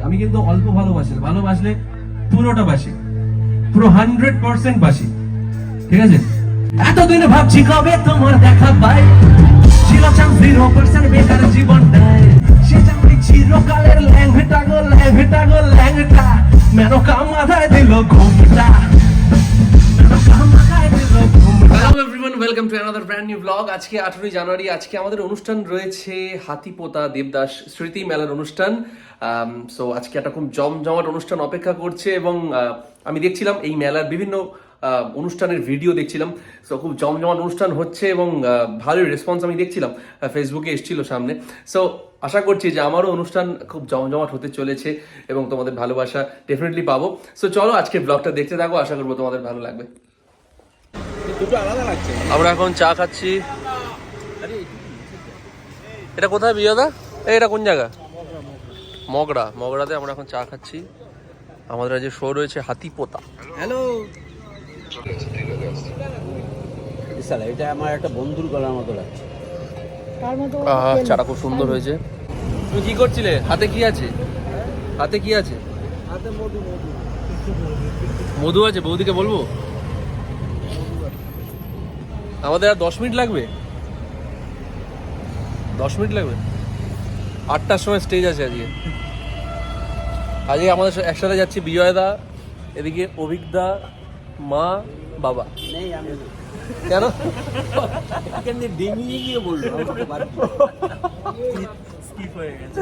আমি কিন্তু অল্প ভালোবাসলে পুরোটা বাসি, পুরো 100% বাসি, ঠিক আছে? এতদিনে ভাবছি কবে তোমার দেখা পাই, ছিল চান 0% বেকার জীবনটাই, সে চাকরি চিরকালের ল্যাংটা গো ল্যাংটা, মেনকা মাথায় দিল ঘুমটা। Hello everyone, welcome to another brand new blog. আজকে 18 জানুয়ারি, আজকে আমাদের অনুষ্ঠান রয়েছে হাতিপোতা দেবদাস স্মৃতি মেলার অনুষ্ঠান। সো আজকে একটা খুব জমজমাট অনুষ্ঠান অপেক্ষা করছে এবং আমি দেখছিলাম এই মেলার বিভিন্ন অনুষ্ঠানের ভিডিও দেখছিলাম। সো খুব জমজমাট অনুষ্ঠান হচ্ছে এবং ভালোই রেসপন্স আমি দেখছিলাম, ফেসবুকে এসেছিল সামনে। সো আশা করছি যে আমারও অনুষ্ঠান খুব জমজমাট হতে চলেছে এবং তোমাদের ভালোবাসা ডেফিনেটলি পাবো। সো চলো আজকে ব্লগটা দেখতে থাকো, আশা করবো তোমাদের ভালো লাগবে। আমরা এখন চা খাচ্ছি। এটা কোথায় বিয়াদা? এটা কোন জায়গা? মগড়াতে আমরা এখন চা খাচ্ছি। আমাদের আজ শো রয়েছে হাতিপোতা। হ্যালো, এটা আমার একটা বন্ধুর গলার মতো লাগছে। চাটা খুব সুন্দর হয়েছে। তুমি কি করছিলে? হাতে কি আছে? মধু আছে। বৌদিকে বলবো? আমাদের আর 10 মিনিট লাগবে। 8টার সময় স্টেজ আছে আজকে আমাদের একসাথে যাচ্ছি বিজয়দা, এদিকে অভিজ্ঞদা, মা, বাবা। নেই আমি কেন? এখানে ডিঙিয়ে গিয়ে বলবো স্কিপ হয়ে গেছে।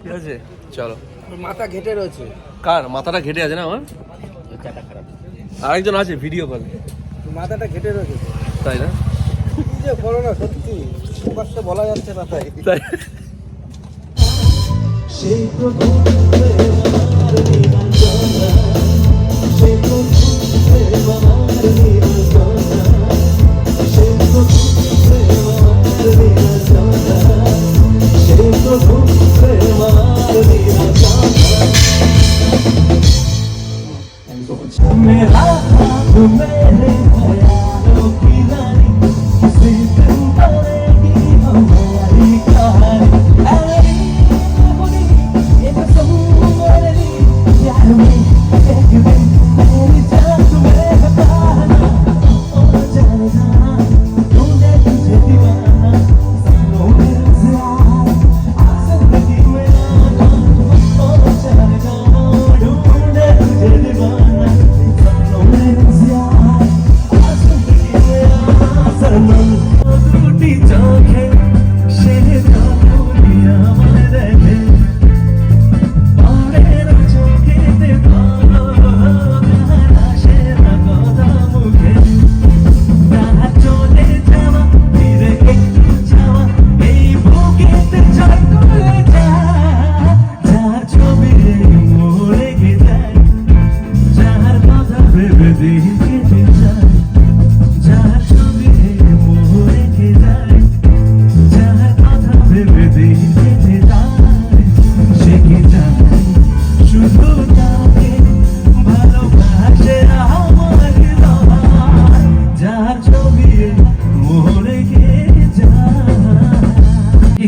ঠিক আছে, চলো। মাথা ঘেটে রয়েছে। কার মাথাটা ঘেটে আছে? না, আমার চাটা খারাপ। আরেকজন আছে ভিডিও কল। মাথাটা ঘেটে রয়েছে, তাই না? কি যে বলো না, সত্যি প্রকাশ্যে বলা যাচ্ছে না। তাই সেই প্রথম প্রেমার নিরঞ্জনা, সেই প্রথম প্রেমার নিরঞ্জনা, সেই প্রথম প্রেমার নিরঞ্জনা, সেই প্রথম প্রেমার নিরঞ্জনা। मेरा हाथ मेरे ख्यालों की रानी, किसी दिन बनेगी हमारी कहानी।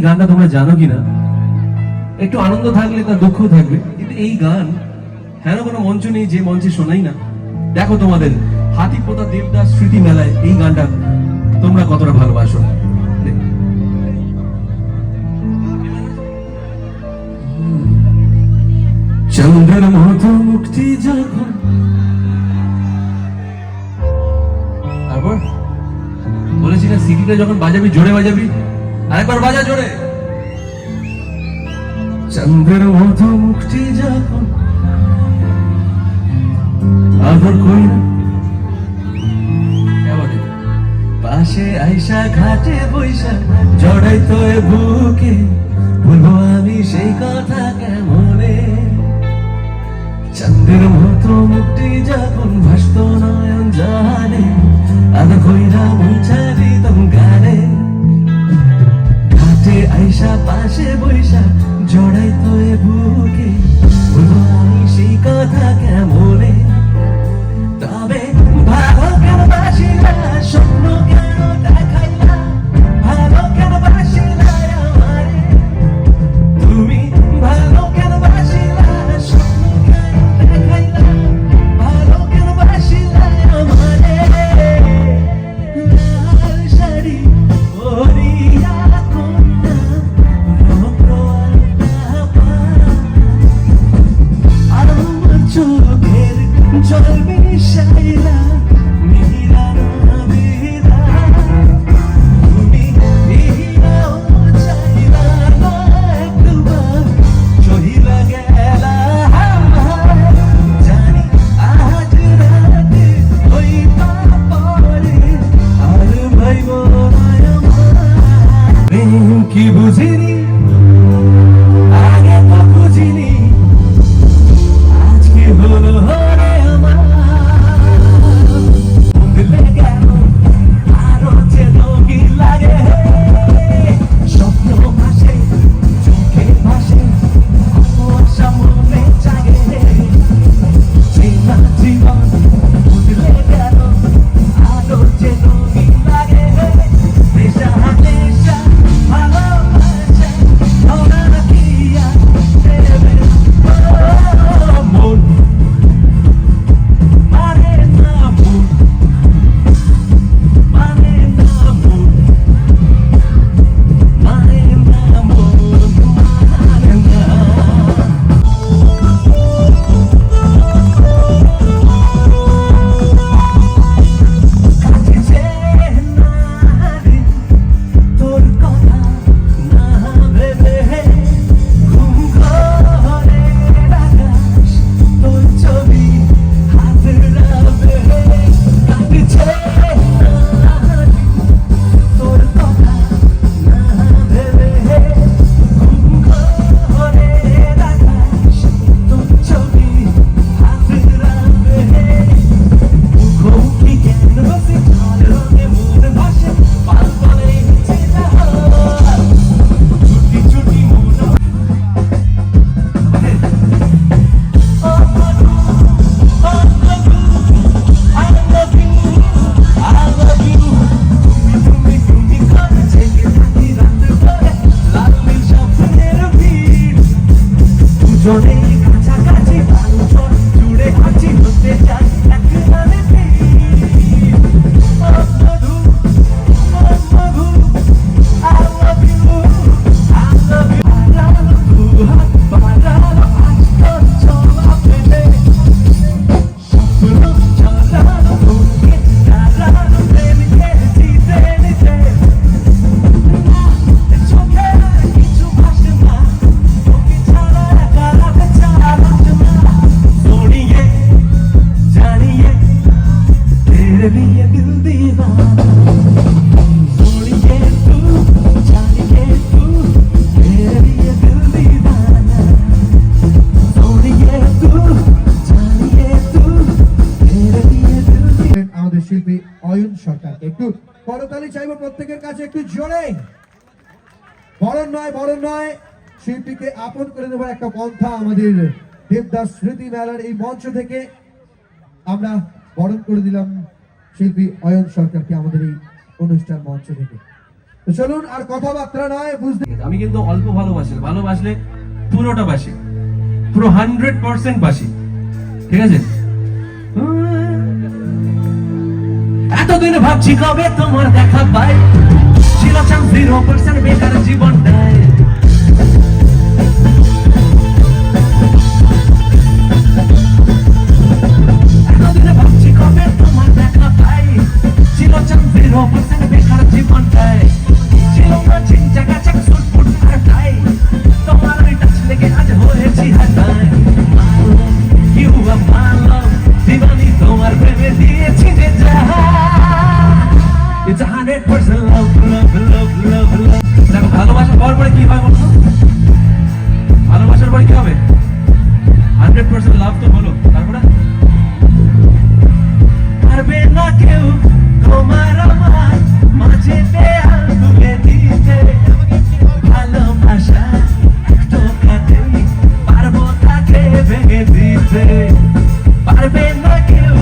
গানটা তোমরা জানো কিনা? একটু আনন্দ থাকলে তার দুঃখ থাকবে, কিন্তু এই গান হেন কোনো মঞ্চ নেই যে মঞ্চে শোনাই না। দেখো তোমাদের হাতিপোতা দেবদাস স্মৃতি মেলায় এই গানটা তোমরা কতটা ভালোবাসো। চন্দ্রের মতো মুক্তি যখন, তারপর বলেছি না সিটিটা যখন বাজাবি জোরে বাজাবি, আরেকবার বাজা জোরে। চন্দ্রের মতো মুক্তি যখন আদর কই না পাশে আইসা ঘাটে বৈশা জড়াই তো বুকে, বলবো আমি সেই কথা কেমনে। চন্দ্রের মতো মুক্তি যখন ভাসত নয়ন জানে, আদর কইরা মুছা দিতাম গানে। আইসা পাশে বৈশা জড়াই তো বুকে, বলবো আমি সেই কথা কেমনে। তবে ভালো কেন বাসি না, স্বপ্ন কেন দেখাই না, ভালো কেন বাসি না আমারে, তুমি ভালো কেন জল মিশাইলা নীরা নদীরা তুমি ইহাও চাইলা না একবার চহিলা গেলা জানি আজ রাতে হইতা পরে আর ভাইব প্রেম কি বুঝিনি আগে তো বুঝিনি আজকে হলো রে আমার বদলে গেল আরো যেন কি লাগে স্বপ্ন ভাসে চোখে ভাসে আশা মনে জাগে চেনা জীবন বদলে গেল আরো যেন কি লাগে নেশা নেশা ভালোবাসা ধরা কিয়া দেবে মন মানে না মন মানে না মন মানে না মন মানে না কাছে নারে তোর কথা না ভেবে ঘুম ঘরে আকাশ তোর ছবি হাতে রাখবে কাছে নারে তোর কথা না ভেবে ঘুম ঘরে আকাশ তোর ছবি হাতে রাখবে মুখোমুখি কেন বসে রঙে মন ভাসে পাল পরে চেনা ছুটি ছুটি মন Oh Madhu, oh Madhu, I love you, I love you. তুমি করে জেগে থাকি রাত ভরে লাগলে স্বপ্নের ভিড় দুজনে কাছাকাছি বালুচর জুড়ে আছি হতে চাই একবারে ফির Oh Madhu, oh Madhu, I love you, I love you. Paralo দুহাত paralo আজকাল চলা ফেলে স্বপ্ন ছড়ানো বুকে দাঁড়ানো প্রেমকে জিতে নিতে চোখে আর কিছু ভাসে না তোকে ছাড়া একা রাখা চালাতে না सोनिए जानिए तेरे लिए दिल दीवाना सोनिए तू जानिए तू तेरे लिए दिल दीवाना सोनिए तू जानिए तू तेरे लिए दिल दीवाना আমাদের শিল্পী অয়ন সরকারকে একটু করতালি চাইবো প্রত্যেকের কাছে একটু জোরে বরণ নয় শিল্পীকে আপন করে দেবার একটা পন্থা আমাদের দেবদাস স্মৃতি মেলার এই মঞ্চ থেকে আমরা বরণ করে দিলাম শিল্পী অয়ন সরকারকে আমাদের এই অনুষ্ঠান মঞ্চ থেকে তো চলুন আর কথাবার্তা নয় বুঝতে আমি কিন্তু অল্প ভালোবাসি না। ভালোবাসলে পুরোটা বাসি পুরো 100% বাসি ঠিক আছে এতদিন ভাবছি কবে তোমার দেখা পাই ছিল চান্স 0% বেকার জীবনটায় এতদিন ভাবছি কবে তোমার দেখা পাই ছিল চান্স 0% বেকার জীবনটায় ছিল না চিন্তা কাছে সুটফুট আর তাই তোমার ওই টাচ লেগে আজ হয়েছি হাতায় ইউ আর মাই লাভ দিবানি তোমার প্রেমে দিয়েছি যে It's 100% love, love, love, love, love. দেখো ভালোবাসার পরে কি হয় বলতো ভালোবাসার পরে কি হবে 100% লাভ তো হলো তারপরে পারবে না কেউ তোমার আমার মাঝে দেয়াল তুলে দিতে ভালোবাসা একটু কাটেই পারবো তাকে ভেঙে দিতে পারবে না কেউ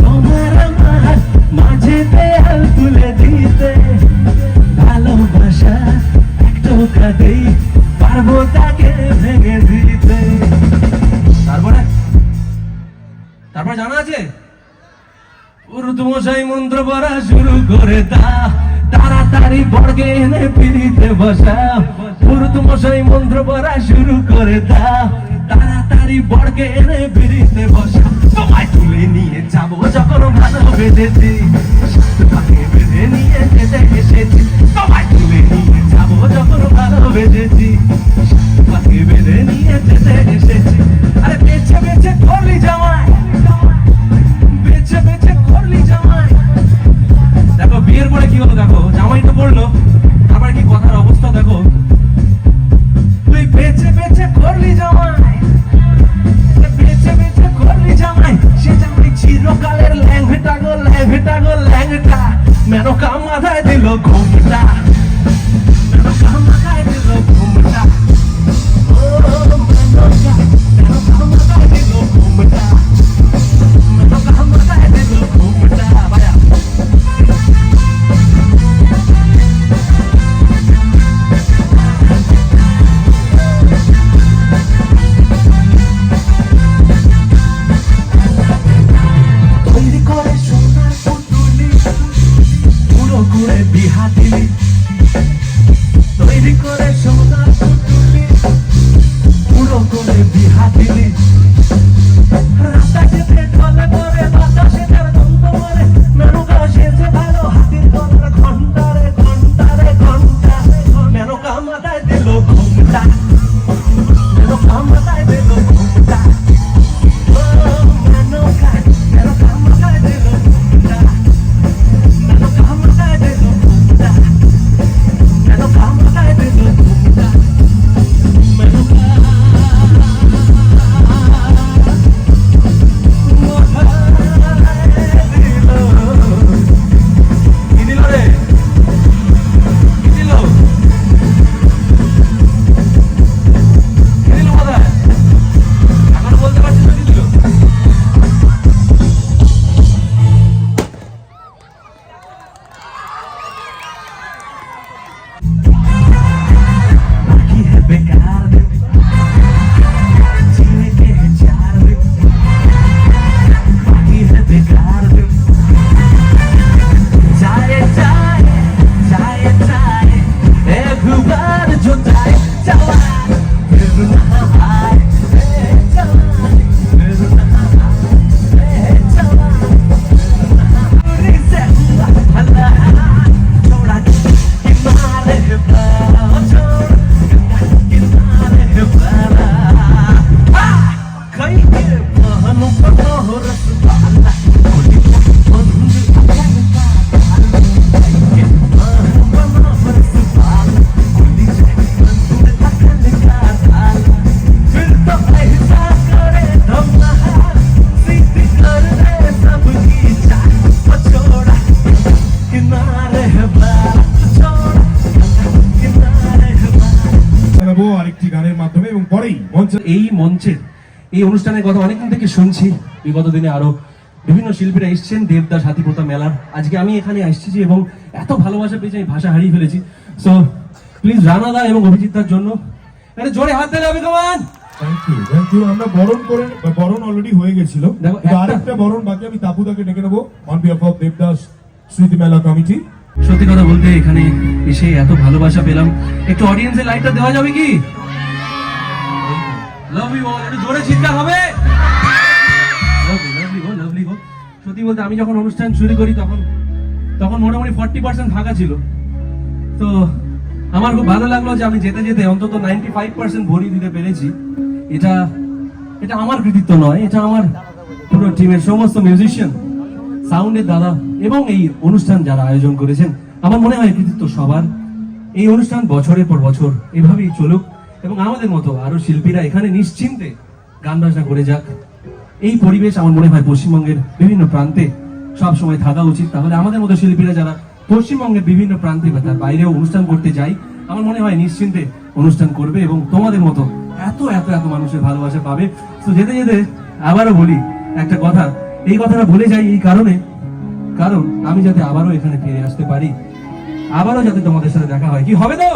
তোমার আমার মাঝে দেয়াল তুলে দিতে ভালোবাসা একটু কাটেই পারবো তাকে ভেঙে দিতে তারপরে জানা আছে মশাই মন্ত্র পড়া শুরু করে দাও তাড়াতাড়ি বর্গে এনে পিড়িতে বসাও মশাই মন্ত্র পড়া শুরু করে দাও তাড়াতাড়ি বাড়ি বড়কে এনে বিড়িতে বসা, তোমায় তুলে নিয়ে যাবো যখন ভালো বেঁধেছি, সাথে বেঁধে নিয়ে যেতে এসেছি, তোমায় তুলে নিয়ে যাবো যখন ভালো বেঁধেছি, সাথে বেঁধে নিয়ে যেতে এসেছি। আরে বেছে বেছে করলি জামাই, বেছে বেছে করলি জামাই। দেখো বিয়ের পরে কি হলো, দেখো জামাই তো পড়লো, তারপর কি কথার অবস্থা দেখো। তুই বেছে বেছে করলি জামাই, বেছে বেছে করলি জামাই, সে জামাই চিরকালের ল্যাংটা গো ল্যাংটা গো ল্যাংটা, মেনকা মাথায় দিল ঘুমটা, মেনকা মাথায় দিল ঘুমটা, ও মেনকা, মেনকা মাথায় দিল ঘুমটা, মেনকা মাথায় দিল ঘুমটা। ভাইয়া তৈরি করে সোনার পুতুলি, পুরো করে বিহা দিলি, তৈরি করে সোনার পুতুলি, পুরো করে বিহা দিলি। রাস্তা যেতে ঢলে পড়ে বাতাসে তার গন্ধ মারে, মেনকা সেজে ভালো হাতির গলার ঘন্টা রে ঘন্টা রে ঘন্টা, মেনকা মাথায় দিল ঘুমটা, মেনকা মাথায় দিল ঘুমটা, ও মেনকা, মেনকা মাথায় দিল ঘুমটা, মেনকা মাথায় দিল ঘুমটা, মেনকা মাথায় দিল ঘুমটা, মেনকা কি দিল রে, কি দিল, কি দিল কোথায়, এখন বলতে পারছিস না কি দিল। बाकी है बेकार दिन, जीने के हैं 4 दिन, बाकी है बेकार दिन, जाए जाए जाए जाए एक बार जो जाए जवान फिर ना आए, जवान फिर ना आए, जवान फिर से हुआ भला, छोड़ा किनारे पर, छोड़ किनारे पर, कहीं के बहनों पर हो रसवाला, कोई बंद अकल का ताला, कहीं के बहनों पर हो रसवाला, कोई बंद अकल का ताला, फिर तो ऐसा करे धमहा, सीधी कर दे सबकी जान, छोड़ा किनारे पर, छोड़ा किनारे पर। জানাবো আরেকটি গানের মাধ্যমে এবং পরেই মঞ্চে এই মঞ্চের এই অনুষ্ঠানের কথা অনেকদিন থেকে শুনছি, বিগত দিনে আরো বিভিন্ন শিল্পীরা এসেছেন দেবদাস হাতিপোতা মেলার। আজকে আমি এখানে আসছি এবং এত ভালোবাসা পেয়েছি আমি ভাষা হারিয়ে ফেলেছি। সো প্লিজ রানাদা এবং অভিজিৎদার জন্য একটা জোরে হাত দিলে হবে, কমান। Thank you. আমরা বরণ অলরেডি হয়ে গেছিল, দেখো, কিন্তু আরেকটা বরণ বাকি। আমি তাপুদাকে ডেকে নেবো অন বিহাফ অফ দেবদাস স্মৃতি মেলা কমিটি। সত্যি কথা বলতে এখানে এসে এত ভালোবাসা পেলাম, একটু অডিয়েন্সের লাইটটা দেওয়া যাবে কি? লাভ ইউ অল, একটু জোরে চিৎকার হবে। লাভলি গো। সত্যি বলতে আমি যখন অনুষ্ঠান শুরু করি তখন মোটামুটি 40% ফাঁকা ছিল। তো আমার খুব ভালো লাগলো যে আমি যেতে যেতে অন্তত 95% ভরিয়ে দিতে পেরেছি। এটা আমার কৃতিত্ব নয়, এটা আমার পুরো টিমের সমস্ত মিউজিশিয়ান, সাউন্ডের দাদা এবং এই অনুষ্ঠান যারা আয়োজন করেছেন। আমার মনে হয় কৃতিত্ব সবার। এই অনুষ্ঠান বছরের পর বছর এভাবেই চলুক এবং আমাদের মতো আরো শিল্পীরা এখানে নিশ্চিন্তে গান বাজনা করে যাক। এই পরিবেশ আমার মনে হয় পশ্চিমবঙ্গের বিভিন্ন প্রান্তে সব সময় থাকা উচিত। তাহলে আমাদের মতো শিল্পীরা যারা পশ্চিমবঙ্গের বিভিন্ন প্রান্তে বা তার বাইরেও অনুষ্ঠান করতে যাই, আমার মনে হয় নিশ্চিন্তে অনুষ্ঠান করবে এবং তোমাদের মতো এত এত এত মানুষের ভালোবাসা পাবে। তো যেতে যেতে আবারও বলি একটা কথা, এই কথাটা বলে যাই এই কারণ আমি যাতে আবারও এখানে ফিরে আসতে পারি, আবারও যাতে তোমাদের সাথে দেখা হয়। কি হবে তো?